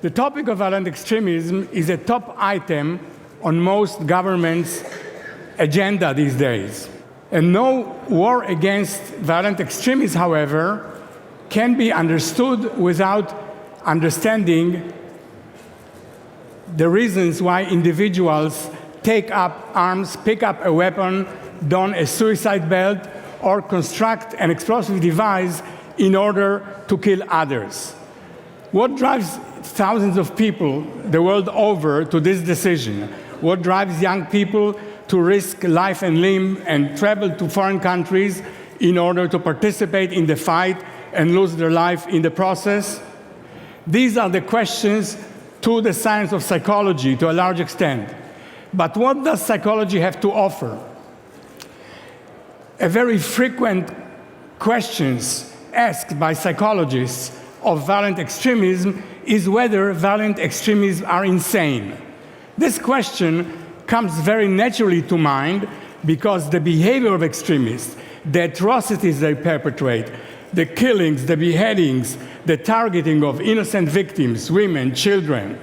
The topic of violent extremism is a top item on most governments' agenda these days. And no war against violent extremism, however, can be understood without understanding the reasons why individuals take up arms, pick up a weapon, don a suicide belt, or construct an explosive device in order to kill others. What drives thousands of people the world over to this decision? What drives young people to risk life and limb and travel to foreign countries in order to participate in the fight and lose their life in the process? These are the questions to the science of psychology to a large extent. But what does psychology have to offer? A very frequent questions asked by psychologists of violent extremism is whether violent extremists are insane. This question comes very naturally to mind because the behavior of extremists, the atrocities they perpetrate, the killings, the beheadings, the targeting of innocent victims, women, children,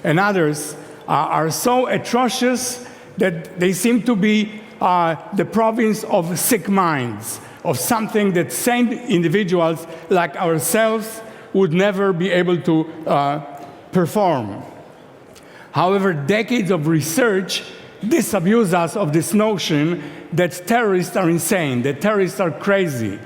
and others are so atrocious that they seem to be the province of sick minds, of something that sane individuals like ourselves would never be able to perform. However, decades of research disabuse us of this notion that terrorists are insane, that terrorists are crazy.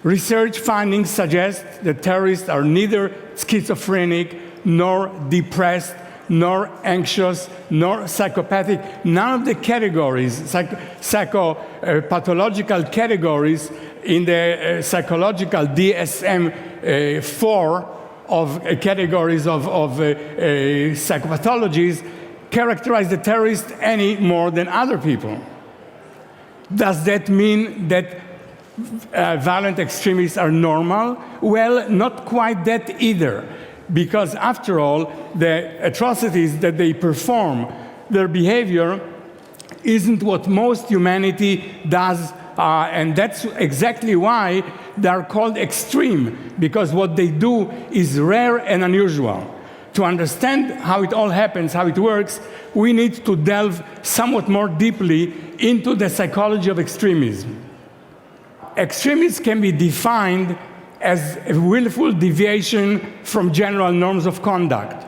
Research findings suggest that terrorists are neither schizophrenic, nor depressed, nor anxious, nor psychopathic. None of the categories, psychopathological categories in the psychological DSM-4 of categories of psychopathologies characterize the terrorist any more than other people. Does that mean that violent extremists are normal? Well, not quite that either, because after all, the atrocities that they perform, their behavior isn't what most humanity does, and that's exactly why they are called extreme, because what they do is rare and unusual. To understand how it all happens, how it works, we need to delve somewhat more deeply into the psychology of extremism. Extremism can be defined as a willful deviation from general norms of conduct.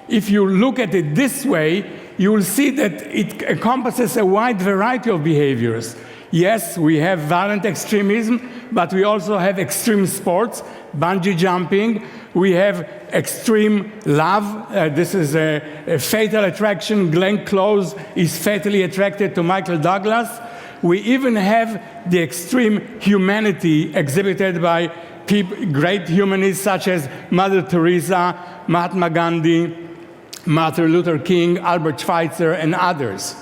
If you look at it this way, you will see that it encompasses a wide variety of behaviors. Yes, we have violent extremism, but we also have extreme sports, bungee jumping. We have extreme love. This is a fatal attraction. Glenn Close is fatally attracted to Michael Douglas. We even have the extreme humanity exhibited by great humanists such as Mother Teresa, Mahatma Gandhi, Martin Luther King, Albert Schweitzer, and others.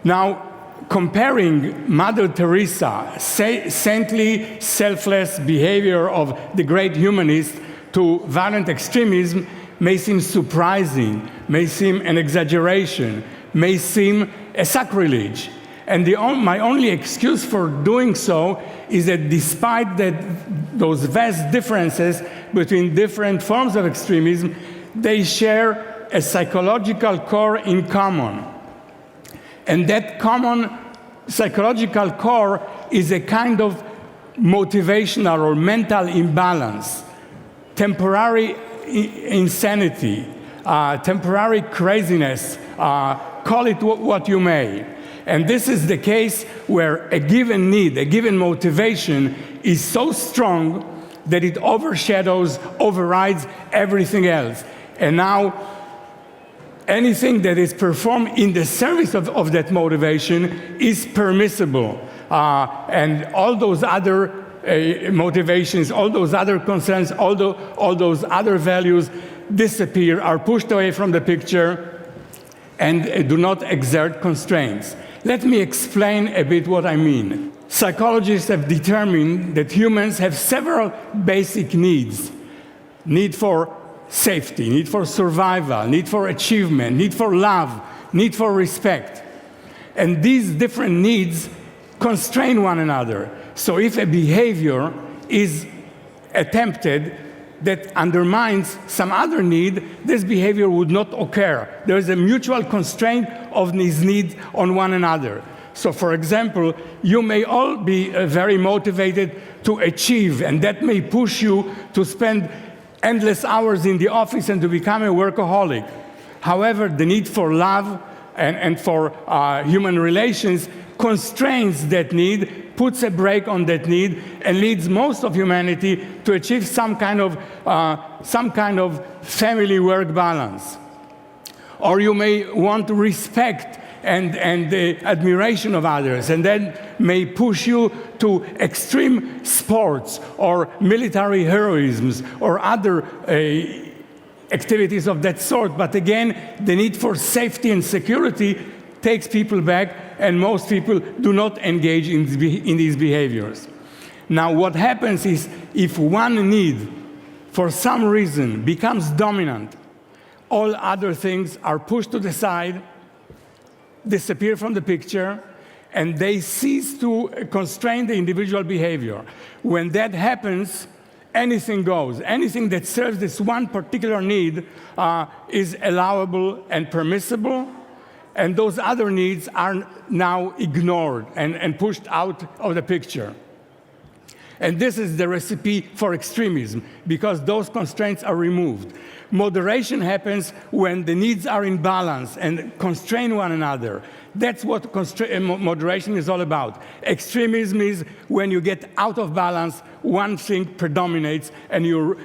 Now, comparing Mother Teresa, saintly, selfless behavior of the great humanist to violent extremism may seem surprising, may seem an exaggeration, may seem a sacrilege. And my only excuse for doing so is that despite those vast differences between different forms of extremism, they share a psychological core in common. And that common psychological core is a kind of motivational or mental imbalance, temporary insanity, temporary craziness, call it what you may. And this is the case where a given need, a given motivation is so strong that it overshadows, overrides everything else. And now, anything that is performed in the service of that motivation is permissible. And all those other motivations, all those other concerns, all those other values disappear, are pushed away from the picture, and do not exert constraints. Let me explain a bit what I mean. Psychologists have determined that humans have several basic needs. Need for safety, need for survival, need for achievement, need for love, need for respect. And these different needs constrain one another. So if a behavior is attempted that undermines some other need, this behavior would not occur. There is a mutual constraint of these needs on one another. So, for example, you may all be very motivated to achieve, and that may push you to spend endless hours in the office and to become a workaholic. However, the need for love and for human relations constrains that need, puts a brake on that need, and leads most of humanity to achieve some kind of family-work balance. Or you may want respect and the admiration of others, and that may push you to extreme sports or military heroisms or other activities of that sort. But again, the need for safety and security takes people back, and most people do not engage in these behaviors. Now, what happens is, if one need, for some reason, becomes dominant, all other things are pushed to the side, disappear from the picture, and they cease to constrain the individual behavior. When that happens, anything goes. Anything that serves this one particular need is allowable and permissible, and those other needs are now ignored and pushed out of the picture. And this is the recipe for extremism, because those constraints are removed. Moderation happens when the needs are in balance and constrain one another. That's what moderation is all about. Extremism is when you get out of balance, one thing predominates, and you're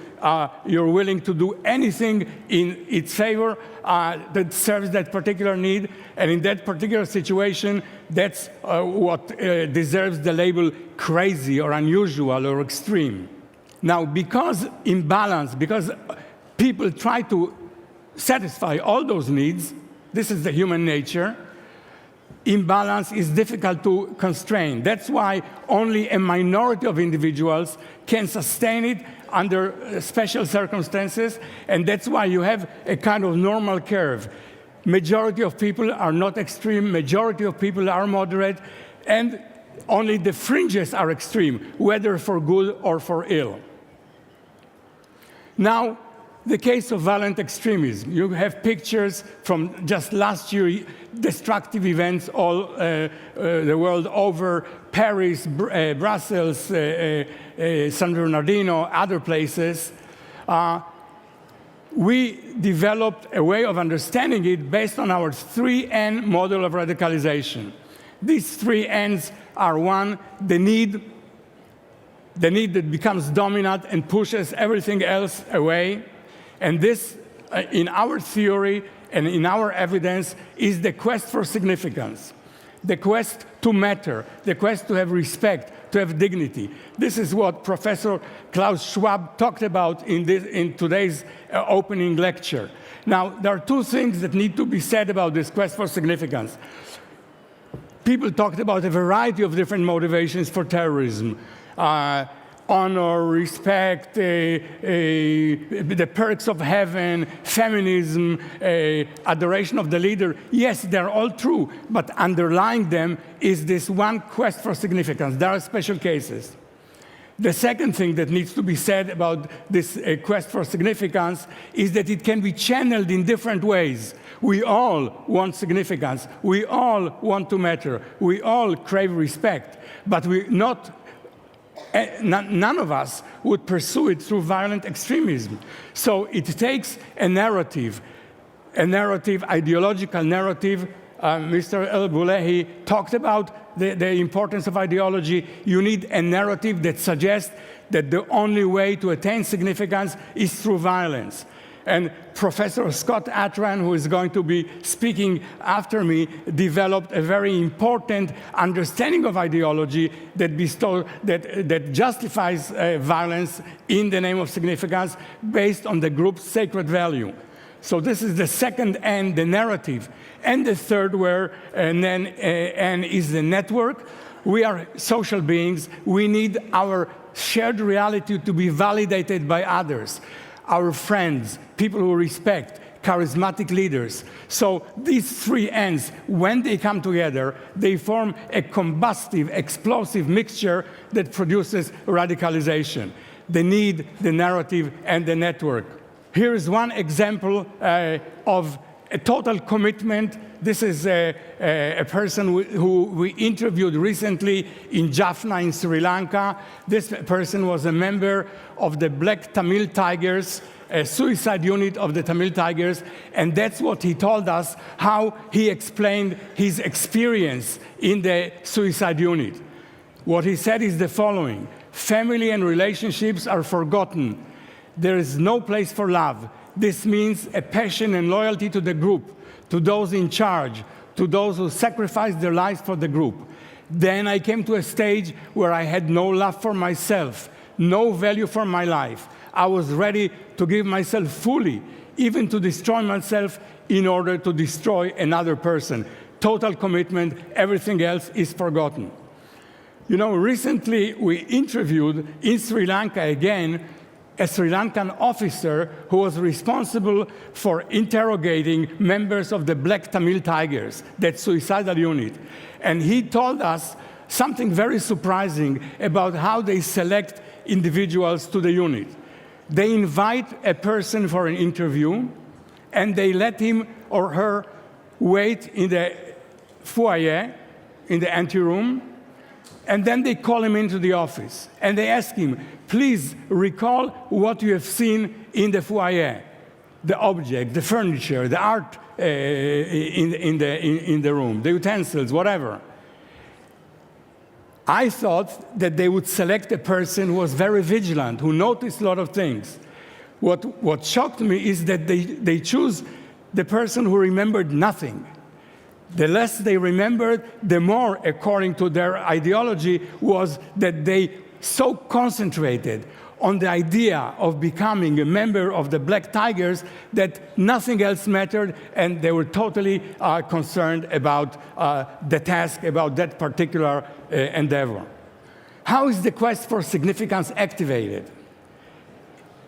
willing to do anything in its favor that serves that particular need. And in that particular situation, that's what deserves the label crazy or unusual or extreme. Now, because imbalance, because people try to satisfy all those needs, this is the human nature, imbalance is difficult to constrain. That's why only a minority of individuals can sustain it under special circumstances, and that's why you have a kind of normal curve. Majority of people are not extreme, majority of people are moderate, and only the fringes are extreme, whether for good or for ill. Now, the case of violent extremism. You have pictures from just last year, destructive events all the world over, Paris, Brussels, San Bernardino, other places. We developed a way of understanding it based on our 3N model of radicalization. These 3 N's are: one, the need that becomes dominant and pushes everything else away. And this, in our theory and in our evidence, is the quest for significance, the quest to matter, the quest to have respect, to have dignity. This is what Professor Klaus Schwab talked about in today's opening lecture. Now, there are 2 things that need to be said about this quest for significance. People talked about a variety of different motivations for terrorism. Honor, respect, the perks of heaven, feminism, adoration of the leader. Yes, they're all true, but underlying them is this one quest for significance. There are special cases. The second thing that needs to be said about this quest for significance is that it can be channeled in different ways. We all want significance. We all want to matter. We all crave respect, but none of us would pursue it through violent extremism. So it takes a narrative, ideological narrative. Mr. El-Bulehi talked about the importance of ideology. You need a narrative that suggests that the only way to attain significance is through violence. And Professor Scott Atran, who is going to be speaking after me, developed a very important understanding of ideology that justifies violence in the name of significance based on the group's sacred value. So this is the second N, the narrative. And the third N is the network. We are social beings. We need our shared reality to be validated by others. Our friends, people who respect, charismatic leaders. So these 3 N's, when they come together, they form a combustive, explosive mixture that produces radicalization. the need, the narrative, and the network. Here is one example of a total commitment. This is a person who we interviewed recently in Jaffna in Sri Lanka. This person was a member of the Black Tamil Tigers, a suicide unit of the Tamil Tigers, and that's what he told us, how he explained his experience in the suicide unit. What he said is the following: family and relationships are forgotten. There is no place for love. This means a passion and loyalty to the group, to those in charge, to those who sacrificed their lives for the group. Then I came to a stage where I had no love for myself, no value for my life. I was ready to give myself fully, even to destroy myself in order to destroy another person. Total commitment, everything else is forgotten. You know, recently we interviewed in Sri Lanka again a Sri Lankan officer who was responsible for interrogating members of the Black Tamil Tigers, that suicidal unit. And he told us something very surprising about how they select individuals to the unit. They invite a person for an interview, and they let him or her wait in the foyer, in the anteroom, and then they call him into the office, and they ask him, please recall what you have seen in the foyer, the object, the furniture, the art in the room, the utensils, whatever. I thought that they would select a person who was very vigilant, who noticed a lot of things. What shocked me is that they choose the person who remembered nothing. The less they remembered, the more, according to their ideology, was that they so concentrated on the idea of becoming a member of the Black Tigers that nothing else mattered, and they were totally concerned about the task, about that particular endeavor. How is the quest for significance activated?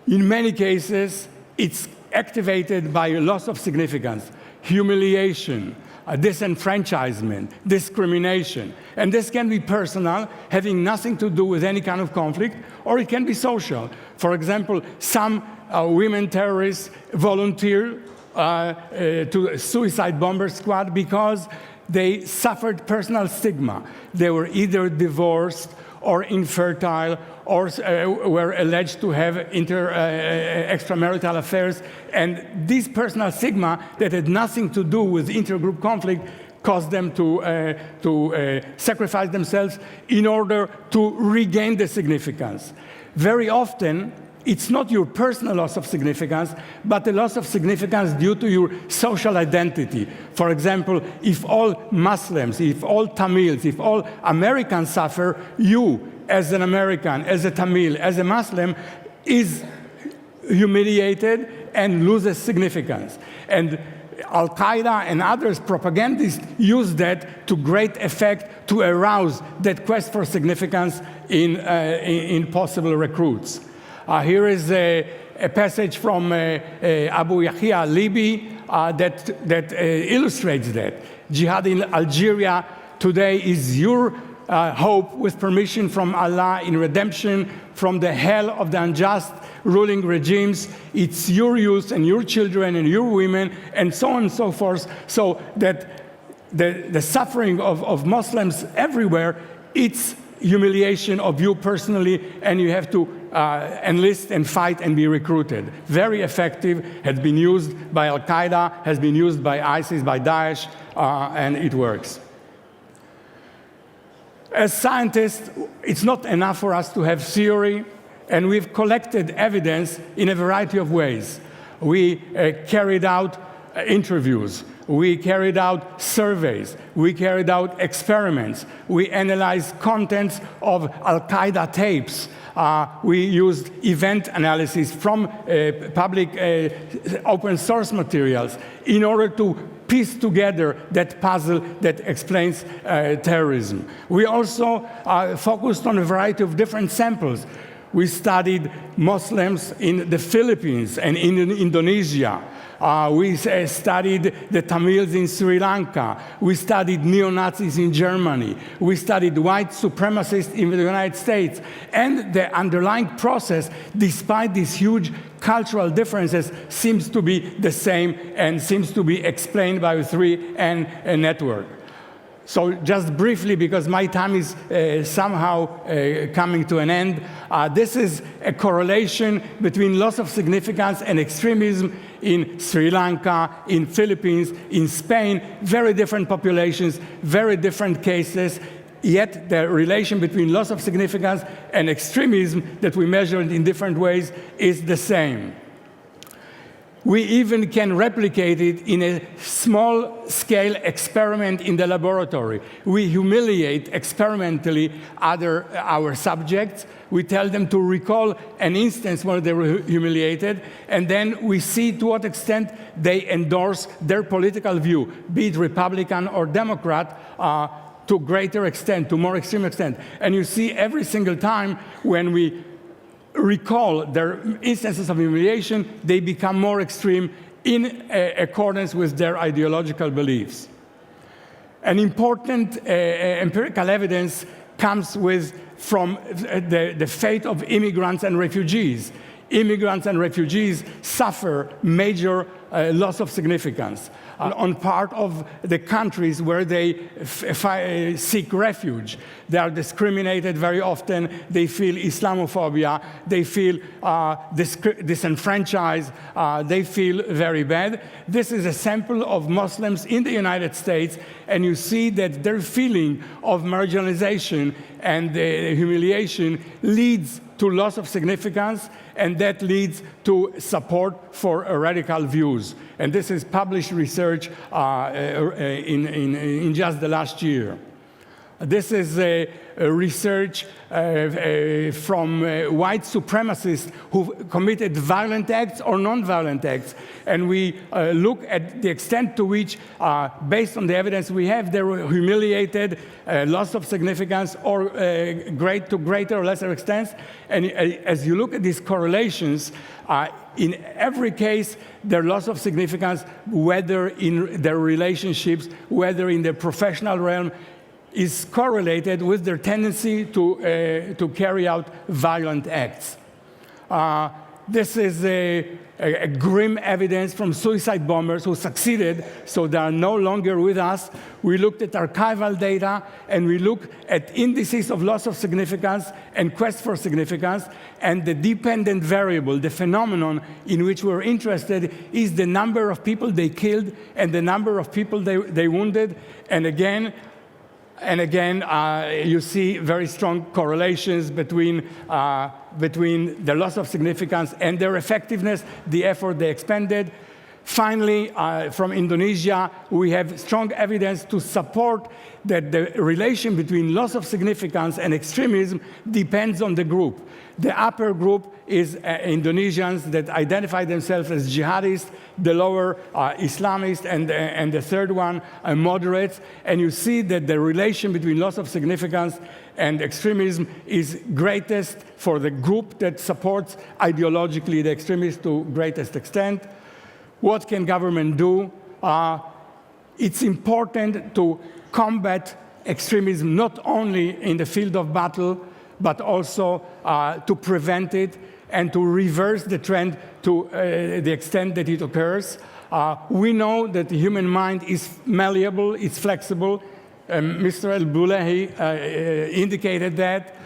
In many cases, it's activated by a loss of significance, humiliation, disenfranchisement, discrimination. And this can be personal, having nothing to do with any kind of conflict, or it can be social. For example, some women terrorists volunteer to a suicide bomber squad because they suffered personal stigma. They were either divorced or infertile, or were alleged to have extramarital affairs. And this personal stigma that had nothing to do with intergroup conflict caused them to sacrifice themselves in order to regain the significance. Very often, it's not your personal loss of significance, but the loss of significance due to your social identity. For example, if all Muslims, if all Tamils, if all Americans suffer, you, as an American, as a Tamil, as a Muslim, is humiliated and loses significance. And Al-Qaeda and others propagandists use that to great effect to arouse that quest for significance in possible recruits. Here is a passage from Abu Yahya Libi that illustrates that. Jihad in Algeria today is your hope, with permission from Allah, in redemption from the hell of the unjust ruling regimes. It's your youth and your children and your women and so on and so forth, so that the suffering of Muslims everywhere, it's humiliation of you personally, and you have to enlist and fight and be recruited. Very effective, has been used by Al-Qaeda, has been used by ISIS, by Daesh, and it works. As scientists, it's not enough for us to have theory, and we've collected evidence in a variety of ways. We carried out interviews. We carried out surveys. We carried out experiments. We analyzed contents of Al-Qaeda tapes. We used event analysis from public open source materials in order to piece together that puzzle that explains terrorism. We also focused on a variety of different samples. We studied Muslims in the Philippines and in Indonesia. We studied the Tamils in Sri Lanka. We studied neo-Nazis in Germany. We studied white supremacists in the United States. And the underlying process, despite these huge cultural differences, seems to be the same and seems to be explained by the 3N network. So just briefly, because my time is somehow coming to an end, this is a correlation between loss of significance and extremism in Sri Lanka, in Philippines, in Spain, very different populations, very different cases, yet the relation between loss of significance and extremism that we measured in different ways is the same. We even can replicate it in a small-scale experiment in the laboratory. We humiliate experimentally our subjects. We tell them to recall an instance where they were humiliated, and then we see to what extent they endorse their political view, be it Republican or Democrat, to greater extent, to more extreme extent. And you see every single time when we recall their instances of humiliation, they become more extreme in accordance with their ideological beliefs. An important empirical evidence comes from the fate of immigrants and refugees. Immigrants and refugees suffer major loss of significance on part of the countries where they seek refuge. They are discriminated very often. They feel Islamophobia. They feel disenfranchised. They feel very bad. This is a sample of Muslims in the United States, and you see that their feeling of marginalization and humiliation leads to loss of significance, and that leads to support for radical views. And this is published research in just the last year. This is a research from white supremacists who committed violent acts or non-violent acts. And we look at the extent to which, based on the evidence we have, they were humiliated, loss of significance, or to greater or lesser extent. And as you look at these correlations, in every case, their loss of significance, whether in their relationships, whether in their professional realm, is correlated with their tendency to carry out violent acts. This is a grim evidence from suicide bombers who succeeded, so they are no longer with us. We looked at archival data, and we look at indices of loss of significance and quest for significance, and the dependent variable, the phenomenon in which we're interested, is the number of people they killed and the number of people they wounded. And again, you see very strong correlations between the loss of significance and their effectiveness, the effort they expended. Finally, from Indonesia, we have strong evidence to support that the relation between loss of significance and extremism depends on the group. The upper group is Indonesians that identify themselves as jihadists, the lower Islamists, and the third one moderates. And you see that the relation between loss of significance and extremism is greatest for the group that supports ideologically the extremists to greatest extent. What can government do? It's important to combat extremism not only in the field of battle, but also to prevent it and to reverse the trend to the extent that it occurs. We know that the human mind is malleable, it's flexible. Mr. El-Bulahi indicated that.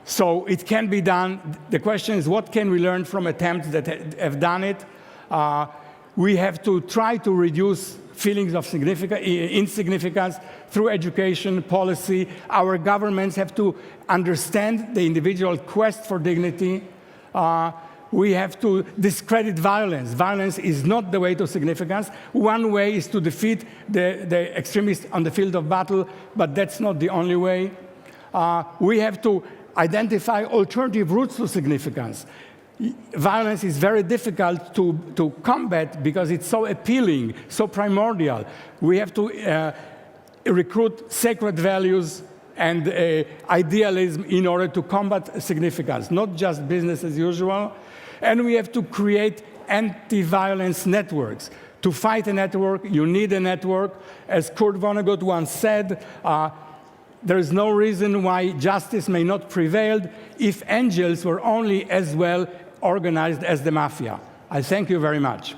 So it can be done. The question is, what can we learn from attempts that have done it? We have to try to reduce feelings of insignificance through education, policy. Our governments have to understand the individual quest for dignity. We have to discredit violence. Violence is not the way to significance. One way is to defeat the extremists on the field of battle, but that's not the only way. We have to identify alternative routes to significance. Violence is very difficult to combat because it's so appealing, so primordial. We have to recruit sacred values and idealism in order to combat significance, not just business as usual. And we have to create anti-violence networks. To fight a network, you need a network. As Kurt Vonnegut once said, there is no reason why justice may not prevail if angels were only as well organized as the mafia. I thank you very much.